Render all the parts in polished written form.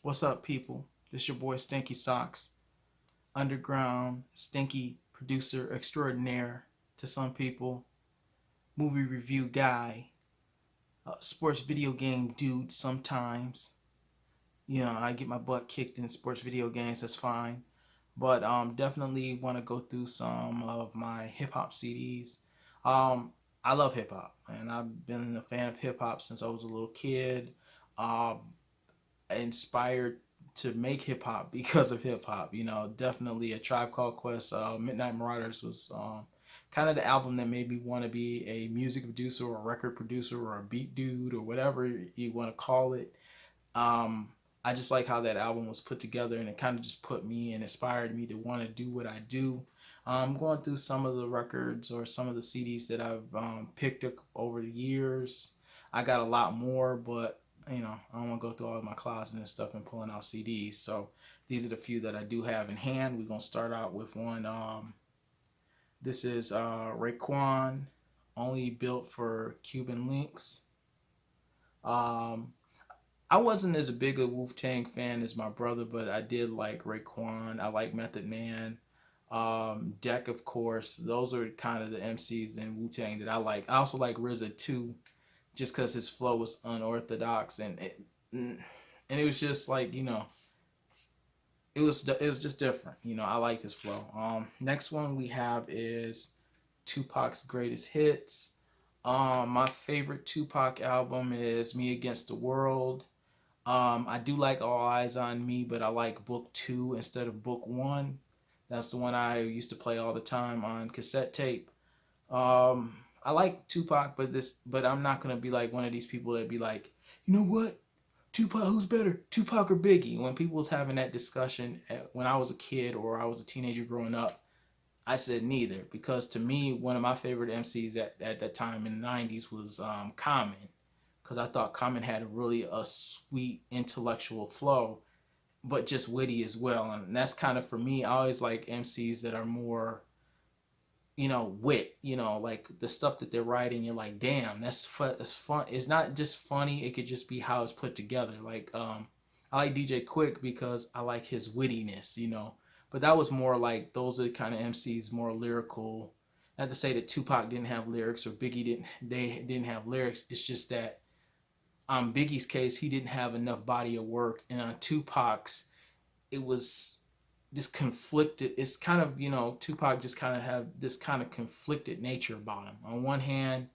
What's up, people? This your boy Stankysocks, underground stinky producer extraordinaire to some people, movie review guy, sports video game dude sometimes. I get my butt kicked in sports video games, that's fine. But definitely want to go through some of my hip hop CDs. Um, I love hip hop, and I've been a fan of hip hop since I was a little kid. Um, Inspired to make hip hop because of hip hop. Definitely a Tribe Called Quest. Midnight Marauders was kind of the album that made me want to be a music producer or a record producer or a beat dude or whatever you want to call it. Um, I just like how that album was put together, and it kind of just put me and inspired me to want to do what I do. I'm going through some of the records or some of the CDs that I've picked up over the years. I got a lot more, but I don't want to go through all of my closet and stuff and pulling out CDs. So these are the few that I do have in hand. We're gonna start out with one. This is Raekwon, only built for Cuban links. Um, I wasn't as big a Wu Tang fan as my brother, but I did like Raekwon. I like Method Man, Deck, of course. Those are kind of the MCs in Wu Tang that I like. I also like RZA too, just because his flow was unorthodox and it was just like it was just different. I liked his flow. Next one we have is Tupac's greatest hits. My favorite Tupac album is Me Against the World. I do like All Eyes on Me, but I like Book Two instead of Book One. That's the one I used to play all the time on cassette tape. I like Tupac, but I'm not gonna be like one of these people that be like, you know what, Tupac, who's better, Tupac or Biggie? When people was having that discussion when I was a kid or I was a teenager growing up, I said neither, because to me, one of my favorite MCs at that time in the '90s was Common, because I thought Common had really a sweet intellectual flow, but just witty as well, and that's kind of for me. I always like MCs that are more wit, like the stuff that they're writing, you're like, damn, that's fun. It's fun. It's not just funny. It could just be how it's put together. Like, I like DJ Quick because I like his wittiness. But that was more like, those are the kind of MCs, more lyrical. Not to say that Tupac didn't have lyrics or Biggie didn't have lyrics. It's just that on Biggie's case, he didn't have enough body of work, and on Tupac's, it was this conflicted. It's kind of, Tupac just kind of have this kind of conflicted nature about him. On one hand,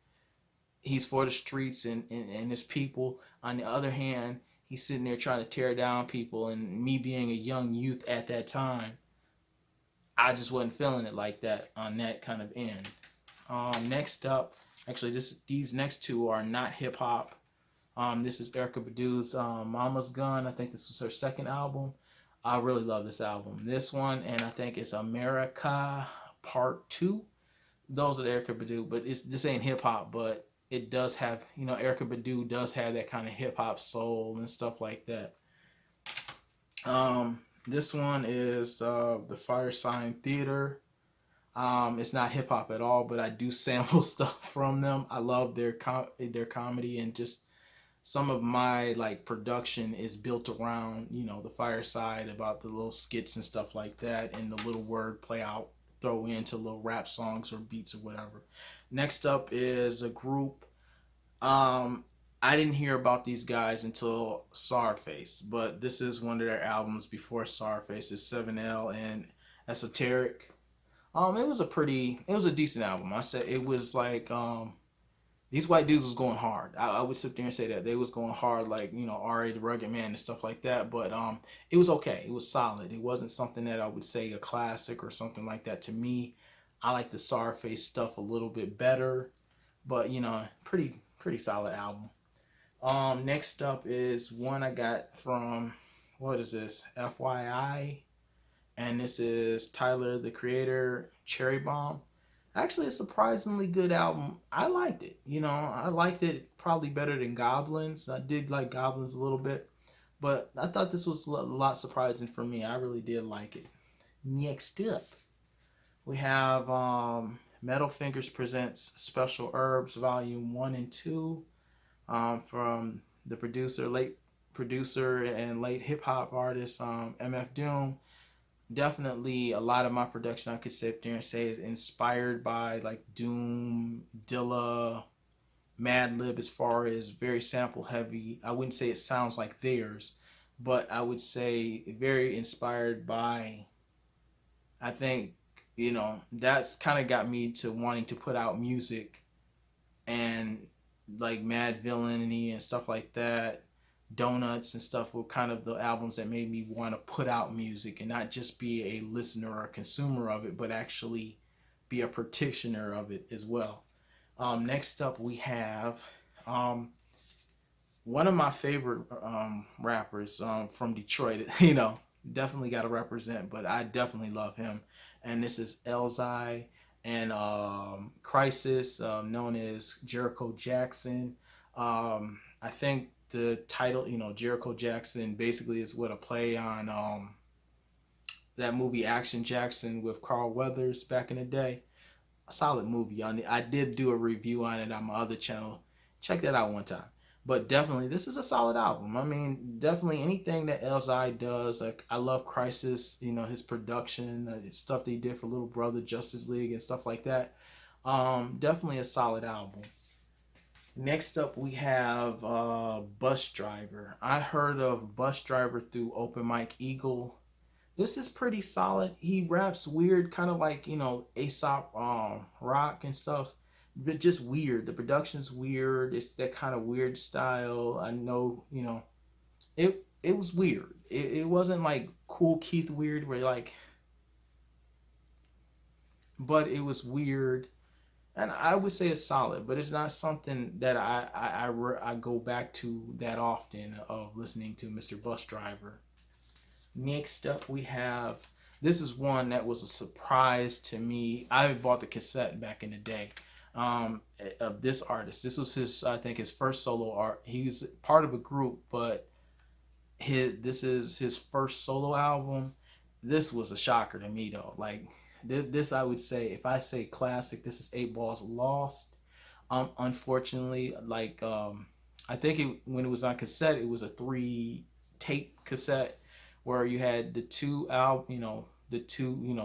he's for the streets and his people. On the other hand, he's sitting there trying to tear down people, and me being a young youth at that time, I just wasn't feeling it like that on that kind of end. Next up, actually, these next two are not hip hop. This is Erykah Badu's Mama's Gun. I think this was her second album. I really love this album. This one, and I think it's America Part 2. Those are the Erykah Badu, but this ain't hip hop, but it does have, Erykah Badu does have that kind of hip hop soul and stuff like that. This one is the Fire Sign Theater. It's not hip hop at all, but I do sample stuff from them. I love their comedy, and just some of my like production is built around the Fireside, about the little skits and stuff like that, and the little word play out throw into little rap songs or beats or whatever. Next up is a group. um I didn't hear about these guys until Sarface, but this is one of their albums before Sarface. Is 7L and Esoteric. It was a decent album. I said it was like, these white dudes was going hard. I would sit there and say that they was going hard, like, R.A. the Rugged Man and stuff like that. But it was okay. It was solid. It wasn't something that I would say a classic or something like that. To me, I like the Sarface stuff a little bit better. But pretty solid album. Next up is one I got from, what is this? FYI, and this is Tyler the Creator, Cherry Bomb. Actually, a surprisingly good album. I liked it. I liked it probably better than Goblins. I did like Goblins a little bit, but I thought this was a lot surprising for me. I really did like it. Next up, we have Metal Fingers presents Special Herbs Volume 1 and 2, from the producer, late producer and late hip hop artist, MF Doom. Definitely a lot of my production I could sit there and say is inspired by like Doom, Dilla, Madlib as far as very sample heavy. I wouldn't say it sounds like theirs, but I would say very inspired by, I think, that's kind of got me to wanting to put out music and like Mad Villainy and stuff like that. Donuts and stuff were kind of the albums that made me want to put out music and not just be a listener or a consumer of it, but actually be a practitioner of it as well. Next up, we have um, one of my favorite rappers from Detroit. Definitely got to represent, but I definitely love him. And this is Elzai and Crisis, known as Jericho Jackson. I think the title, Jericho Jackson, basically is what a play on that movie Action Jackson with Carl Weathers back in the day. A solid movie. I did do a review on it on my other channel. Check that out one time. But definitely, this is a solid album. I mean, definitely anything that Elzai does. Like, I love Crisis. His production, stuff that he did for Little Brother, Justice League, and stuff like that. Definitely a solid album. Next up, we have Bus Driver. I heard of Bus Driver through Open Mike Eagle. This is pretty solid. He raps weird, kind of like Aesop rock and stuff, but just weird. The production's weird. It's that kind of weird style. I know, it was weird. It wasn't like Cool Keith weird, where like, but it was weird, and I would say it's solid. But it's not something that I go back to that often of listening to Mr. Bus Driver. Next up, we have, this is one that was a surprise to me. I bought the cassette back in the day of this artist. This was I think, his first solo art. He was part of a group, but this is his first solo album. This was a shocker to me though. Like this I would say, if I say classic, this is 8 Ball's Lost. Unfortunately, like I think when it was on cassette, it was a 3 tape cassette where you had the two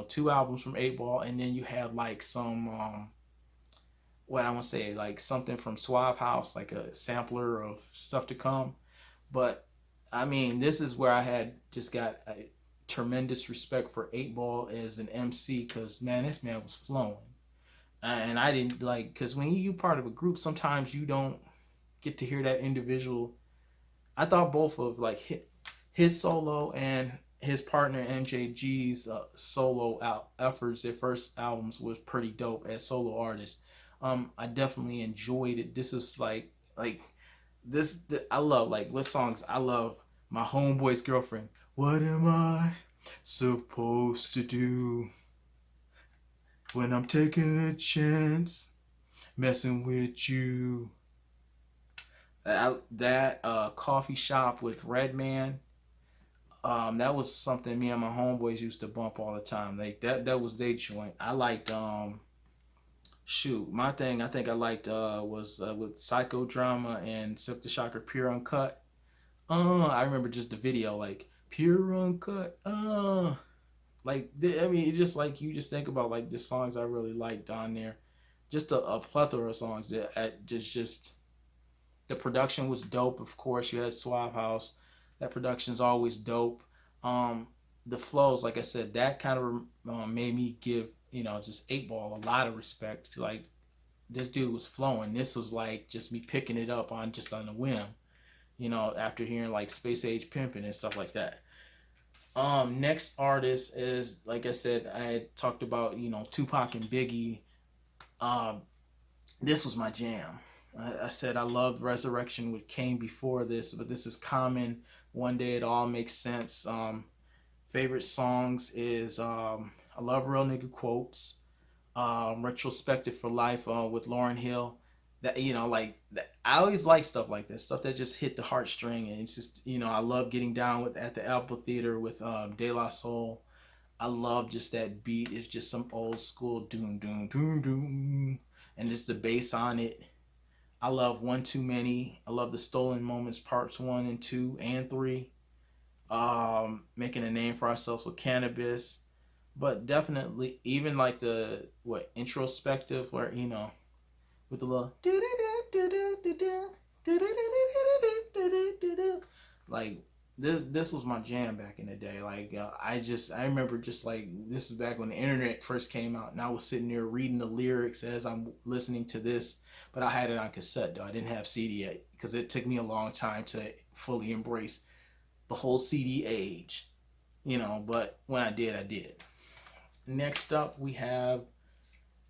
two albums from 8 Ball, and then you had like some what I want to say, like something from Suave House, like a sampler of stuff to come. But I mean, this is where I had just got a tremendous respect for 8 Ball as an MC, because man, this man was flowing, and I didn't like, because when you part of a group, sometimes you don't get to hear that individual. I thought both of like his solo and his partner MJG's solo efforts, their first albums, was pretty dope as solo artists. I definitely enjoyed it. This is like this. I love, like, what songs I love. My Homeboy's Girlfriend. What am I supposed to do when I'm taking a chance messing with you? That Coffee Shop with Redman. That was something me and my homeboys used to bump all the time. Like that was their joint. I liked my thing I think I liked was with Psychodrama and Silk the Shocker Pure Uncut. I remember just the video, like Pure Uncut. I mean, it's just like, you just think about like the songs I really liked on there. Just a plethora of songs that just the production was dope. Of course, you had Suave House. That production's always dope. Um, the flows, like I said, that kind of made me give just 8 Ball a lot of respect. Like, this dude was flowing. This was like just me picking it up on a whim. After hearing like Space Age Pimpin' and stuff like that. Next artist is, like I said, I had talked about Tupac and Biggie. Um, this was my jam. I said I loved Resurrection, which came before this, but this is Common. One Day It All Makes Sense. Favorite songs is I love Real Nigga Quotes. Retrospective for Life with Lauryn Hill. That like that, I always like stuff like that, stuff that just hit the heartstring, and it's just I love getting down with at the Amphitheater with De La Soul. I love just that beat. It's just some old school doom doom doom doom, and just the bass on it. I love One Too Many. I love the Stolen Moments parts 1 and 2 and 3. Making a name for ourselves with cannabis. But definitely even like the what introspective where with the little like this was my jam back in the day. Like I remember just like this is back when the internet first came out, and I was sitting there reading the lyrics as I'm listening to this. But I had it on cassette though. I didn't have CD yet because it took me a long time to fully embrace the whole CD age. But when I did, I did. Next up, we have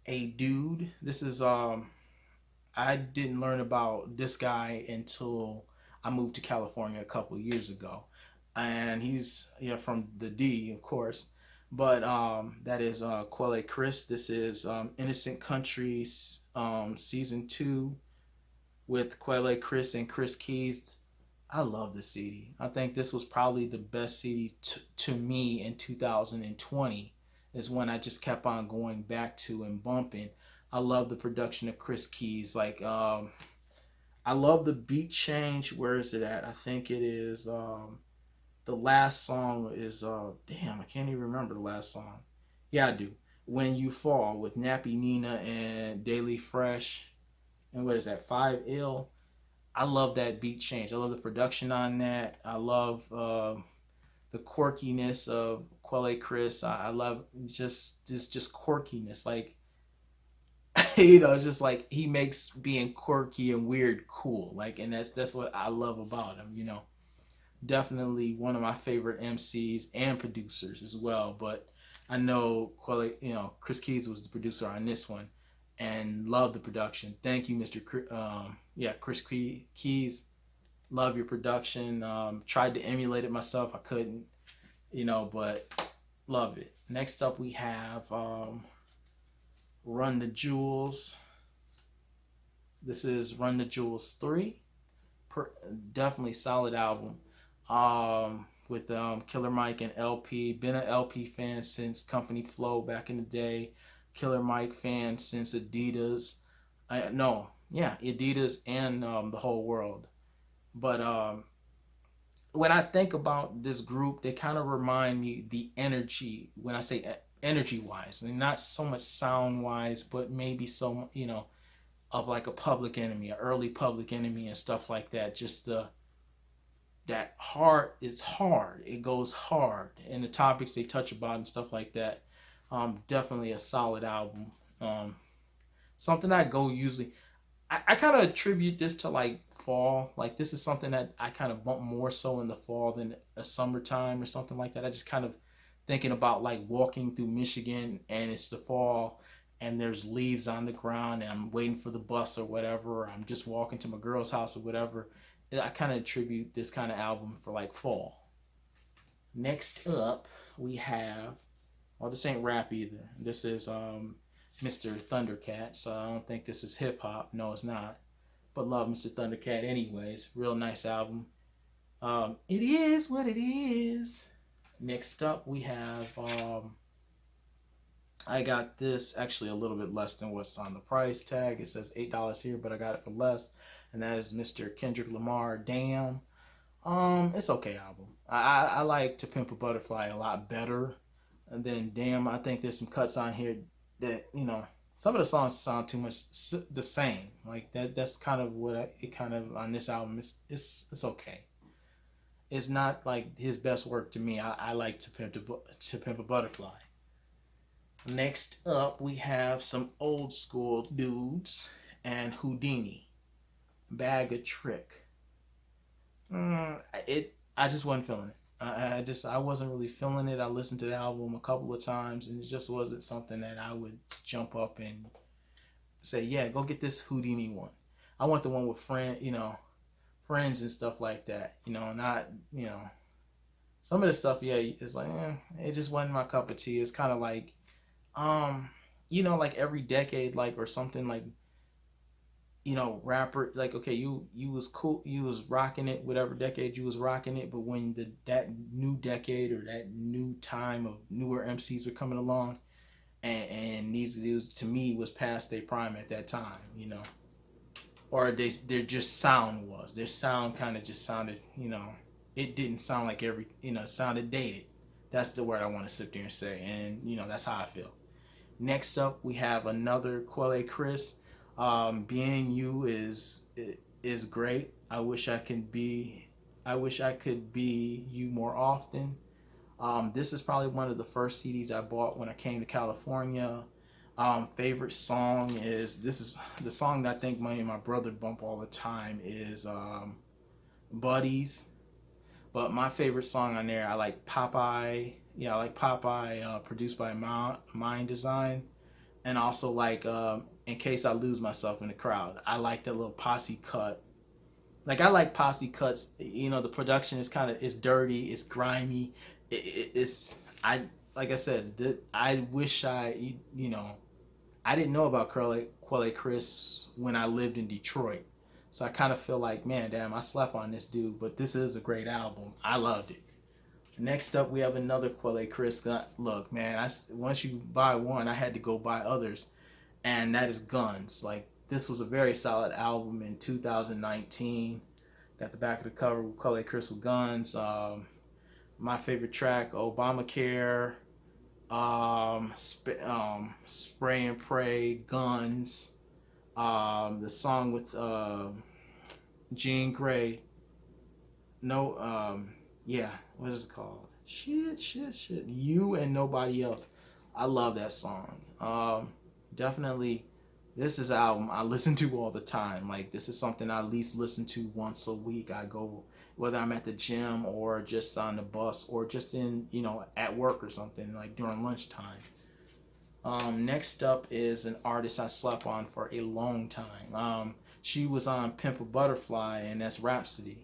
a dude. This is I didn't learn about this guy until I moved to California a couple of years ago, and he's from the D, of course, but that is Quelle Chris. This is Innocent Countries season 2 with Quelle Chris and Chris Keys. I love this CD. I think this was probably the best CD to me in 2020. Is when I just kept on going back to and bumping. I love the production of Chris Keys. Like I love the beat change. Where is it at? I think it is the last song is damn, I can't even remember the last song. Yeah, I do. When You Fall with Nappy Nina and Daily Fresh. And what is that? 5 Ill. I love that beat change. I love the production on that. I love the quirkiness of Quelle Chris. I love just quirkiness. Like just like he makes being quirky and weird cool. Like, and that's what I love about him. Definitely one of my favorite MCs and producers as well. But I know Chris Keys was the producer on this one, and love the production. Thank you, Mr. Chris Keys. Love your production. Tried to emulate it myself. I couldn't, but love it. Next up, we have Run the Jewels. This is Run the Jewels 3. Definitely solid album. With Killer Mike and LP. Been an LP fan since Company Flow back in the day. Killer Mike fan since Adidas. Adidas and the Whole World. But when I think about this group, they kind of remind me the energy. When I say energy wise, and not so much sound wise, but maybe so of like a Public Enemy, an early Public Enemy, and stuff like that. Just that hard is hard. It goes hard, and the topics they touch about and stuff like that. Definitely a solid album. Something I go usually. I kind of attribute this to like fall. Like this is something that I kind of bump more so in the fall than a summertime or something like that. I just kind of thinking about like walking through Michigan and it's the fall and there's leaves on the ground and I'm waiting for the bus or whatever. Or I'm just walking to my girl's house or whatever. I kind of attribute this kind of album for like fall. Next up, we have, well, this ain't rap either. This is Mr. Thundercat. So I don't think this is hip hop. No, it's not. But love Mr. Thundercat anyways. Real nice album. It is what it is. Next up, we have I got this actually a little bit less than what's on the price tag. It says $8 here, but I got it for less. And that is Mr. Kendrick Lamar, Damn. It's okay album. I like To Pimp a Butterfly a lot better than Damn. I think there's some cuts on here that some of the songs sound too much the same. Like that's kind of what it kind of on this album. It's okay. It's not like his best work to me. I like To Pimp a Butterfly. Next up, we have some old school dudes and Houdini, Bag of Trick. I just wasn't feeling it. I wasn't really feeling it. I listened to the album a couple of times, and it just wasn't something that I would jump up and say, "Yeah, go get this Houdini one." I want the one with friends and stuff like that. Not some of the stuff. Yeah, it's like it just wasn't my cup of tea. It's kind of like, like every decade, like or something like. Rapper, like, okay, you was cool, you was rocking it, whatever decade you was rocking it, but when that new decade or that new time of newer MCs were coming along, and these dudes to me was past their prime at that time, or their just sound was. Their sound kind of just sounded, it didn't sound like it sounded dated. That's the word I want to sit there and say, and that's how I feel. Next up, we have another Quelle Chris. Being you is great. I wish I could be you more often. This is probably one of the first CDs I bought when I came to California. Favorite song is this is the song that I think me and my brother bump all the time is Buddies. But my favorite song on there, I like Popeye. Yeah, I like Popeye, produced by Mind Design, and also like In Case I Lose Myself in the Crowd. I like that little posse cut. Like I like posse cuts. The production is it's dirty, it's grimy. It's I like I said. I wish I didn't know about Quelle Chris when I lived in Detroit. So I kind of feel like, man, damn, I slept on this dude, but this is a great album. I loved it. Next up, we have another Quelle Chris. Look, man, once you buy one, I had to go buy others, and that is Guns. Like, this was a very solid album in 2019. Got the back of the cover with Quelle Chris with Guns. My favorite track, Obamacare, Spray and Pray, Guns, the song with Jean Grey. No, yeah, what is it called? Shit. You and Nobody Else. I love that song. Definitely, this is an album I listen to all the time. Like, this is something I at least listen to once a week. I go, whether I'm at the gym or just on the bus or just at work or something, like during lunchtime. Next up is an artist I slept on for a long time. She was on Pimp a Butterfly, and that's Rhapsody.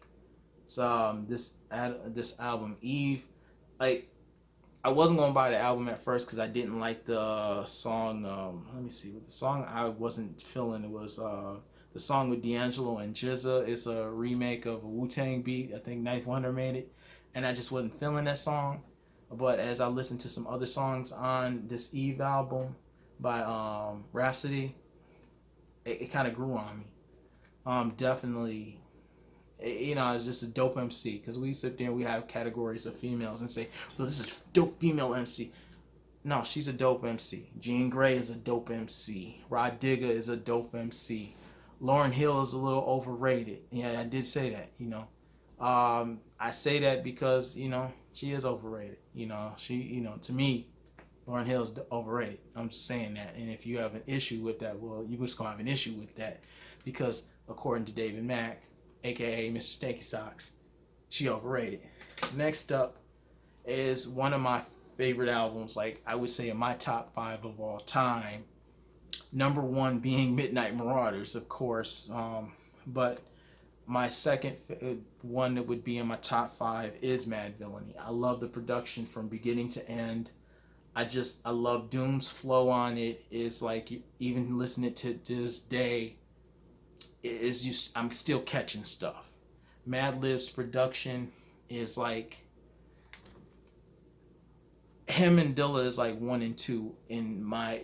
So this album, Eve, like I wasn't gonna buy the album at first because I didn't like the song. Let me see, what the song I wasn't feeling. It was the song with D'Angelo and GZA. It's a remake of a Wu-Tang beat. I think Ninth Wonder made it, and I just wasn't feeling that song. But as I listened to some other songs on this Eve album by Rhapsody, it kind of grew on me. Definitely, it's just a dope MC, because we sit there and we have categories of females and say, well, this is a dope female MC. No, she's a dope MC. Jean Grey is a dope MC. Rod Digger is a dope MC. Lauryn Hill is a little overrated. Yeah, I did say that, I say that because, she is overrated. To me, Lauryn Hill is overrated. I'm just saying that. And if you have an issue with that, well, you're just going to have an issue with that. Because according to David Mack, aka Mr. Stankysocks, she overrated. Next up is one of my favorite albums, like I would say in my top 5 of all time. Number 1 being Midnight Marauders, of course. But my second one that would be in my top 5 is Mad Villainy. I love the production from beginning to end. I love Doom's flow on it. It's like, even listening to this day, I'm still catching stuff. Madlib's production is like, him and Dilla is like 1 and 2 in my,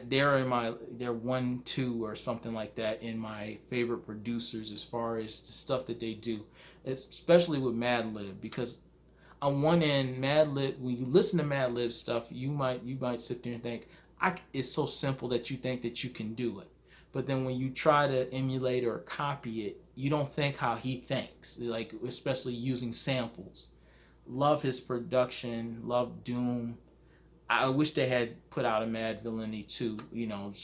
they're 1, 2 or something like that in my favorite producers as far as the stuff that they do. It's especially with Madlib, because on one end, Madlib, when you listen to Madlib stuff, you might sit there and think, it's so simple that you think that you can do it. But then when you try to emulate or copy it, you don't think how he thinks, like especially using samples. Love his production, love Doom. I wish they had put out a Mad Villainy too, not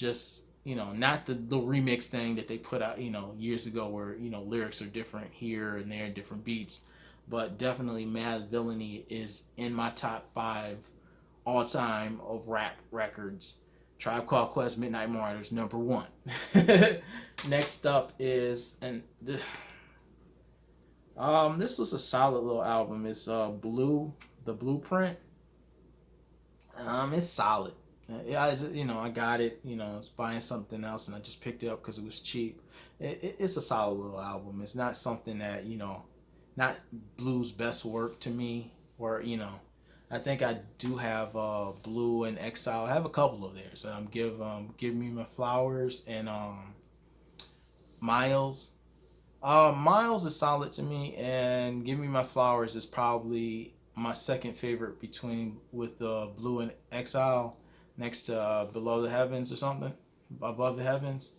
the remix thing that they put out, years ago where, lyrics are different here and there, different beats. But definitely Mad Villainy is in my top 5 all time of rap records. Tribe Called Quest, Midnight Marauders, number 1. Next up is, this was a solid little album. It's The Blueprint. It's solid. I got it. I was buying something else and I just picked it up because it was cheap. It's a solid little album. It's not something that not Blue's best work to me, or I think I do have Blue and Exile. I have a couple of theirs. Give Me My Flowers and Miles. Miles is solid to me, and Give Me My Flowers is probably my second favorite between with Blue and Exile, next to Below the Heavens or something, Above the Heavens.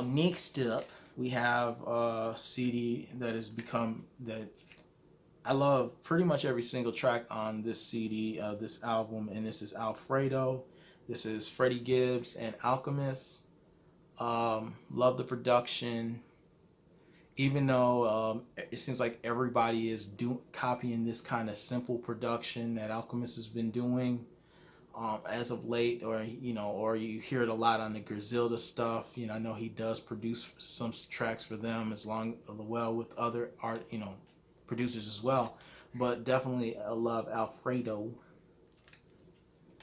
Next up, we have a CD that has become that I love pretty much every single track on this CD, this album, and this is Alfredo. This is Freddie Gibbs and Alchemist. Love the production, even though it seems like everybody is copying this kind of simple production that Alchemist has been doing as of late, or or you hear it a lot on the Griselda stuff. I know he does produce some tracks for them as well with other art, producers as well. But definitely, I love Alfredo.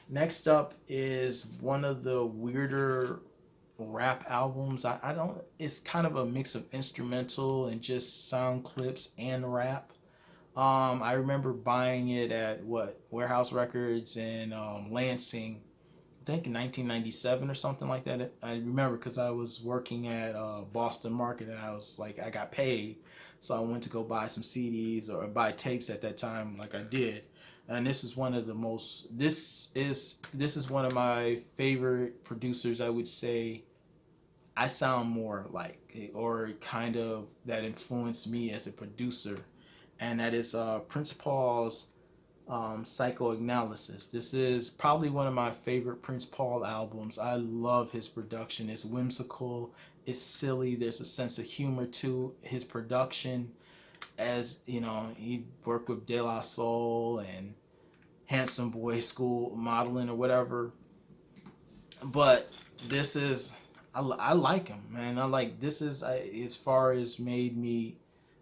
Next up is one of the weirder rap albums. I don't. It's kind of a mix of instrumental and just sound clips and rap. I remember buying it at Warehouse Records in Lansing, I think in 1997 or something like that. I remember because I was working at Boston Market, and I got paid, so I went to go buy some CDs or buy tapes at that time, like I did. And this is one of the most. This is one of my favorite producers. I would say I sound more like, or kind of that influenced me as a producer, and that is Prince Paul's Psychoanalysis. This is probably one of my favorite Prince Paul albums. I love his production. It's whimsical, it's silly, there's a sense of humor to his production. As he worked with De La Soul and Handsome Boy School modeling or whatever. But this is, I like him, man. I like this is as far as made me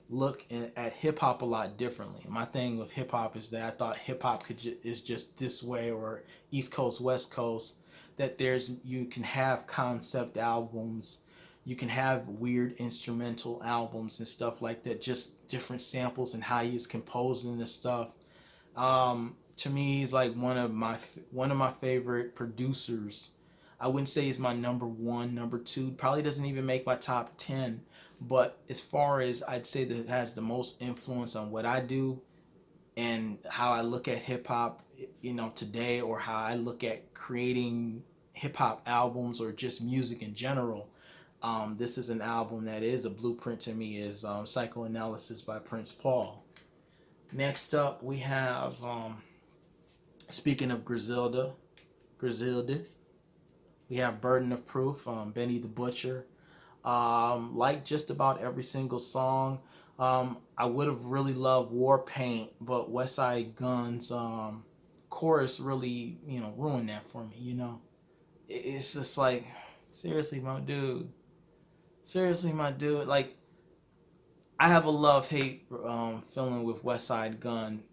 look at hip hop a lot differently. My thing with hip hop is that I thought hip hop is just this way, or East Coast, West Coast. That you can have concept albums, you can have weird instrumental albums and stuff like that, just different samples and how he's composing this stuff. To me, he's like one of my favorite producers. I wouldn't say he's my number one, number two. Probably doesn't even make my top 10. But as far as I'd say that it has the most influence on what I do and how I look at hip hop, today, or how I look at creating hip hop albums or just music in general. This is an album that is a blueprint to me. Is Psychoanalysis by Prince Paul. Next up, we have speaking of Griselda, we have Burden of Proof, Benny the Butcher. Like just about every single song. I would have really loved War Paint, but West Side Gun's chorus really, ruined that for me. It's just like, seriously, my dude. Seriously, my dude. Like, I have a love hate feeling with West Side Gun.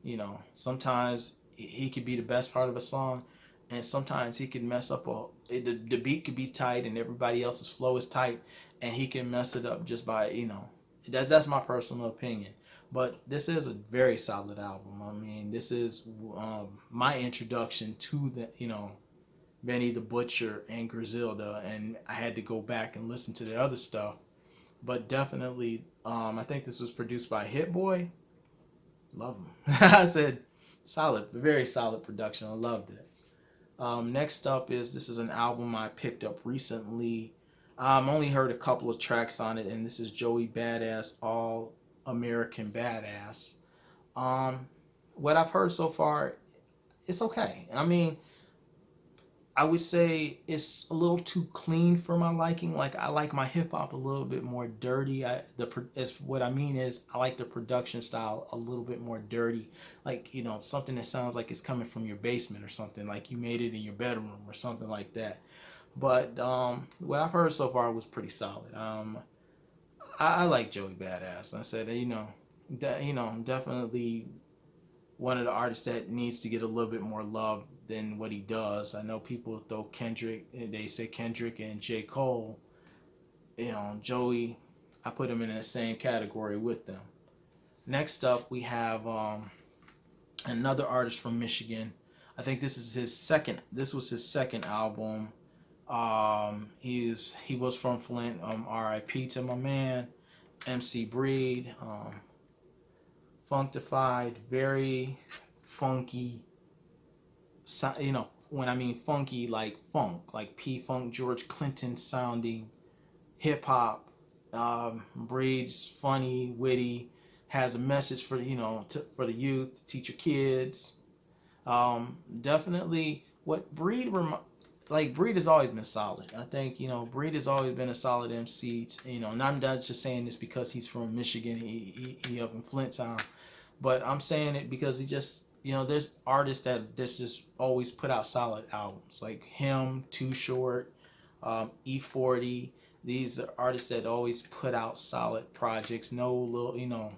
Sometimes he could be the best part of a song, and sometimes he could mess up the beat could be tight and everybody else's flow is tight, and he can mess it up just by that's my personal opinion. But this is a very solid album. I mean, this is my introduction to the Benny the Butcher and Griselda, and I had to go back and listen to the other stuff. But definitely, I think this was produced by Hit Boy. Love him. I said solid, very solid production. I love this. Next up this is an album I picked up recently. Only heard a couple of tracks on it, and this is Joey Badass, All American Badass. What I've heard so far, it's okay. I mean, I would say it's a little too clean for my liking. Like, I like my hip hop a little bit more dirty. What I mean is I like the production style a little bit more dirty. Like, something that sounds like it's coming from your basement or something. Like you made it in your bedroom or something like that. But what I've heard so far was pretty solid. I like Joey Badass. I said, definitely one of the artists that needs to get a little bit more love than what he does. I know people throw they say Kendrick and J. Cole. Joey, I put him in the same category with them. Next up, we have another artist from Michigan. I think this was his second album. He was from Flint. R.I.P. to my man MC Breed. Funkified, very funky. You know, when I mean funky, like funk, like P Funk, George Clinton sounding hip hop. Breed's funny, witty, has a message for for the youth, teach your kids. Definitely, what like Breed has always been solid. I think Breed has always been a solid MC. And I'm not just saying this because he's from Michigan. He up in Flint Town, but I'm saying it because he just there's artists that's just always put out solid albums like him, Too Short, E40. These are artists that always put out solid projects. No little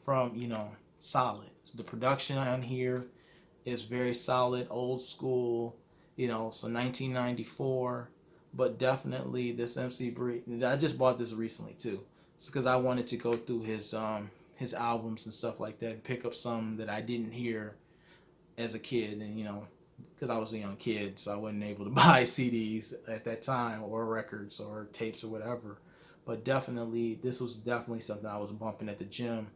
from solid. The production on here is very solid, old school. So 1994, but definitely this MC Breed. I just bought this recently too. It's because I wanted to go through his albums and stuff like that and pick up some that I didn't hear as a kid, and because I was a young kid, so I wasn't able to buy CDs at that time or records or tapes or whatever. But definitely, this was definitely something I was bumping at the gym,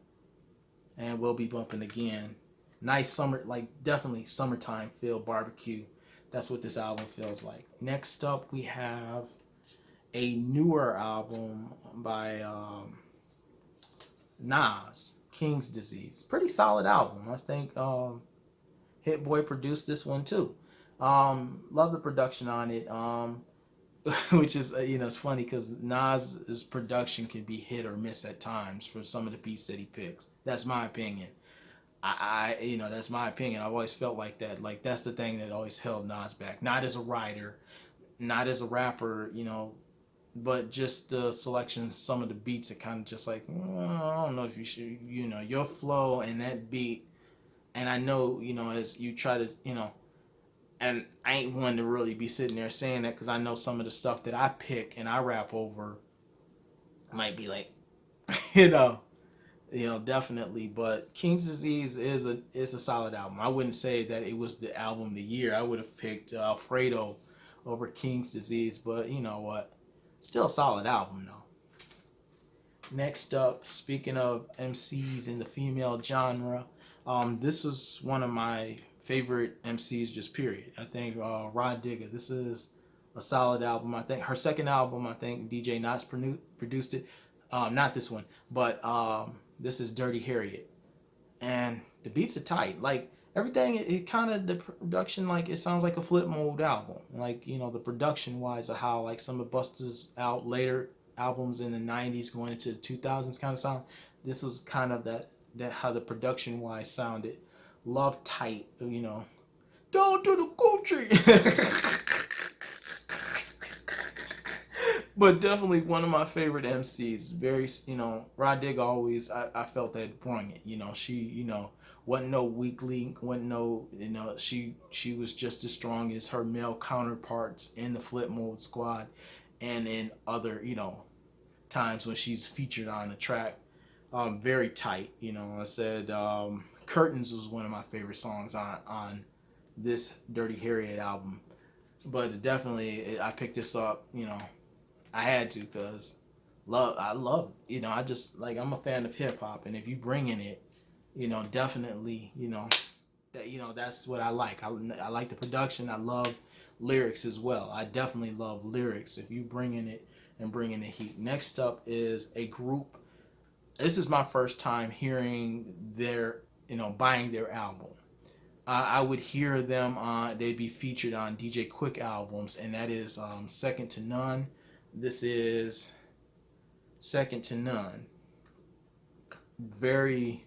and will be bumping again. Nice summer, like definitely summertime feel barbecue. That's what this album feels like. Next up, we have a newer album by Nas, King's Disease. Pretty solid album. I think Hit Boy produced this one too. Love the production on it. Which is it's funny because Nas's production can be hit or miss at times for some of the beats that he picks. That's my opinion. That's my opinion. I've always felt like that. Like that's the thing that always held Nas back. Not as a writer, not as a rapper, but just the selections, some of the beats are kind of just like I don't know if you should, your flow and that beat. And I know, as you try to, and I ain't one to really be sitting there saying that because I know some of the stuff that I pick and I rap over might be like, you know, definitely. But King's Disease is a solid album. I wouldn't say that it was the album of the year. I would have picked Alfredo over King's Disease, but you know what? Still a solid album though. Next up, speaking of MCs in the female genre, this is one of my favorite MCs, just period. I think Rod Digger. This is a solid album. I think her second album, I think DJ Knots produced it. Not this one, but this is Dirty Harriet, and the beats are tight. Like everything, it kind of the production, like it sounds like a flip mode album. Like the production wise of how like some of Busta's out later albums in the '90s going into the 2000s kind of sound. This was kind of that how the production wise sounded. Love tight, Down to the country. But definitely one of my favorite MCs. Very, Rod Dig always, I felt that brung it. She, wasn't no weak link, wasn't no, she was just as strong as her male counterparts in the Flip Mode Squad and in other, times when she's featured on the track. Very tight, I said Curtains was one of my favorite songs on this Dirty Harriet album. But definitely, I picked this up, I had to because I love, I just like, I'm a fan of hip hop, and if you bring in it, definitely, that, that's what I like. I like the production. I love lyrics as well. I definitely love lyrics. If you bring in it and bring in the heat. Next up is a group. This is my first time hearing their, buying their album. I would hear them on, they'd be featured on DJ Quick albums, and that is Second to None. This is Second to None. Very,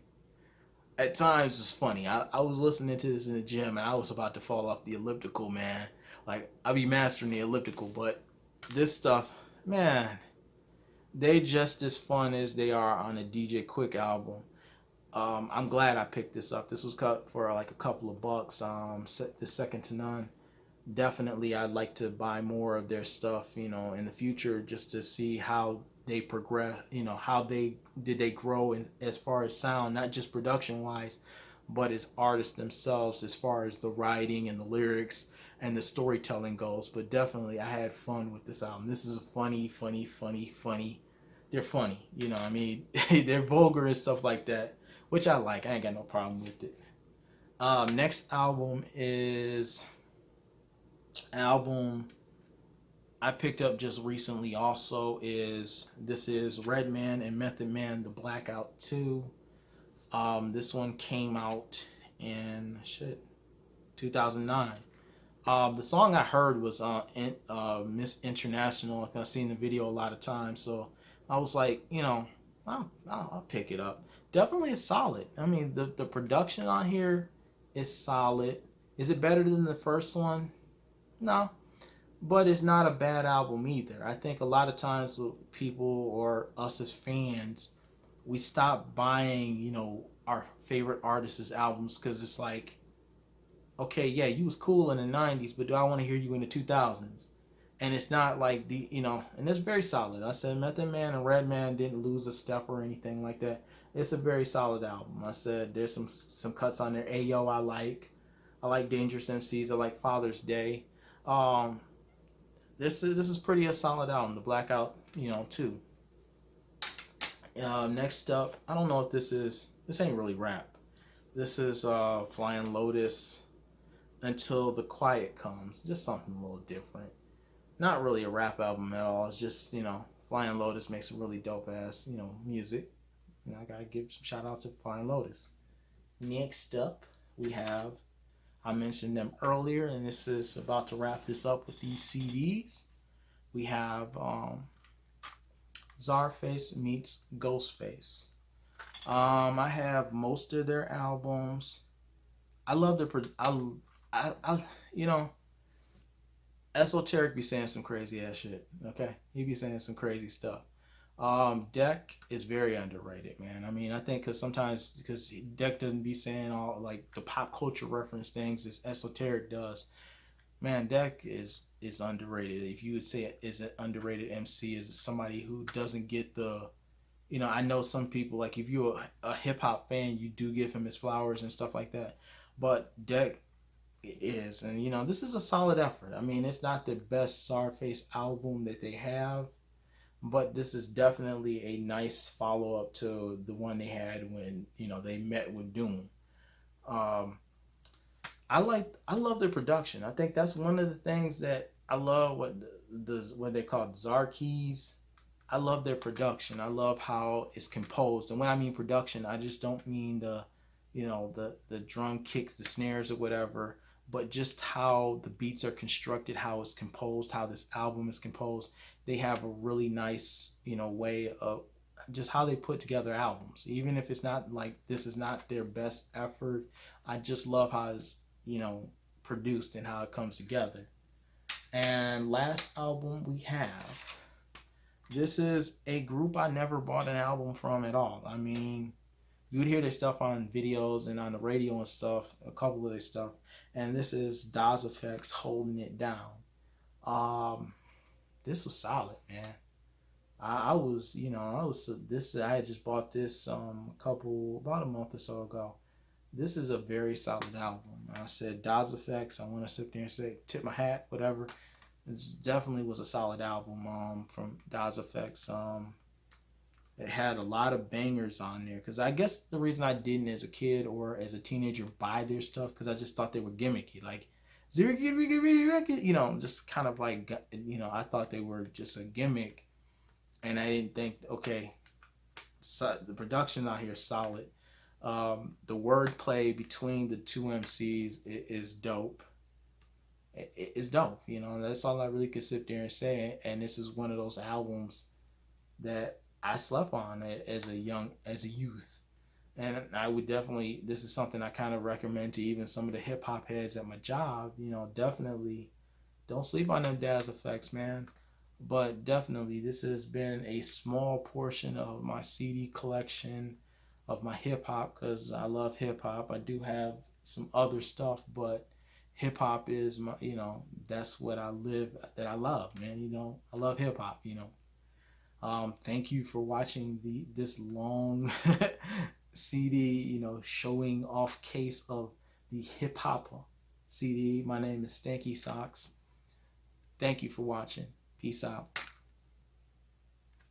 at times it's funny. I was listening to this in the gym and I was about to fall off the elliptical, man. Like, I be mastering the elliptical, but this stuff, man, they just as fun as they are on a DJ Quick album. I'm glad I picked this up. This was cut for like a couple of bucks. The Second to None. Definitely, I'd like to buy more of their stuff, in the future, just to see how they progress. How they grow in as far as sound, not just production wise, but as artists themselves, as far as the writing and the lyrics and the storytelling goes. But definitely, I had fun with this album. This is a funny. They're funny, you know. I mean, they're vulgar and stuff like that, which I like. I ain't got no problem with it. Next album is album I picked up just recently. Also, is Redman and Method Man, The Blackout 2. This one came out in 2009. The song I heard was Miss International. I've seen the video a lot of times, so I was like, I'll pick it up. Definitely is solid. I mean, the production on here is solid. Is it better than the first one? No, but it's not a bad album either. I think a lot of times with people or us as fans, we stop buying, our favorite artists' albums because it's like, okay, yeah, you was cool in the '90s, but do I want to hear you in the 2000s? And it's not like and it's very solid. I said Method Man and Redman didn't lose a step or anything like that. It's a very solid album. I said there's some cuts on there. Ayo, I like Dangerous MCs. I like Father's Day. Um, this is pretty a solid album. The Blackout, too. Next up, I don't know if this ain't really rap. This is Flying Lotus, Until the Quiet Comes. Just something a little different. Not really a rap album at all. It's just, Flying Lotus makes some really dope ass, music. And I gotta give some shout outs to Flying Lotus. Next up, we have, I mentioned them earlier, and this is about to wrap this up with these CDs. We have Czarface meets Ghostface. I have most of their albums. I love their I Esoteric be saying some crazy ass shit. Okay, he be saying some crazy stuff. Deck is very underrated, man. I mean, I think because Deck doesn't be saying all like the pop culture reference things as Esoteric does. Man, Deck is underrated. If you would say it is an underrated MC, is somebody who doesn't get the, I know some people like if you're a hip hop fan, you do give him his flowers and stuff like that. But Deck is, and this is a solid effort. I mean, it's not the best Czarface album that they have, but this is definitely a nice follow up to the one they had when they met with Doom. Um, I love their production. I think that's one of the things that I love. What they call Czar keys. I love their production. I love how it's composed. And when I mean production, I just don't mean the drum kicks, the snares or whatever, but just how the beats are constructed, how it's composed, how this album is composed. They have a really nice, way of just how they put together albums. Even if it's not like this is not their best effort, I just love how it's, produced and how it comes together. And last album we have, this is a group I never bought an album from at all. I mean, you would hear their stuff on videos and on the radio and stuff, a couple of their stuff. And this is Daz Effects Holding It Down. This was solid, man. I had just bought this about a month or so ago. This is a very solid album. I said Daz Effects. I want to sit there and say tip my hat, whatever. It definitely was a solid album from Daz Effects. It had a lot of bangers on there because I guess the reason I didn't as a kid or as a teenager buy their stuff because I just thought they were gimmicky, like just kind of like I thought they were just a gimmick, and I didn't think okay, so the production out here is solid. The wordplay between the two MCs is dope. It's dope, That's all I really could sit there and say. And this is one of those albums that I slept on as a youth, and I would definitely. This is something I kind of recommend to even some of the hip hop heads at my job. Definitely don't sleep on them Daz Effects, man. But definitely, this has been a small portion of my CD collection of my hip hop because I love hip hop. I do have some other stuff, but hip hop is my, that's what I live, that I love, man. I love hip hop. Thank you for watching this long CD, you know, showing off case of the hip hop CD. My name is Stankysocks. Thank you for watching. Peace out.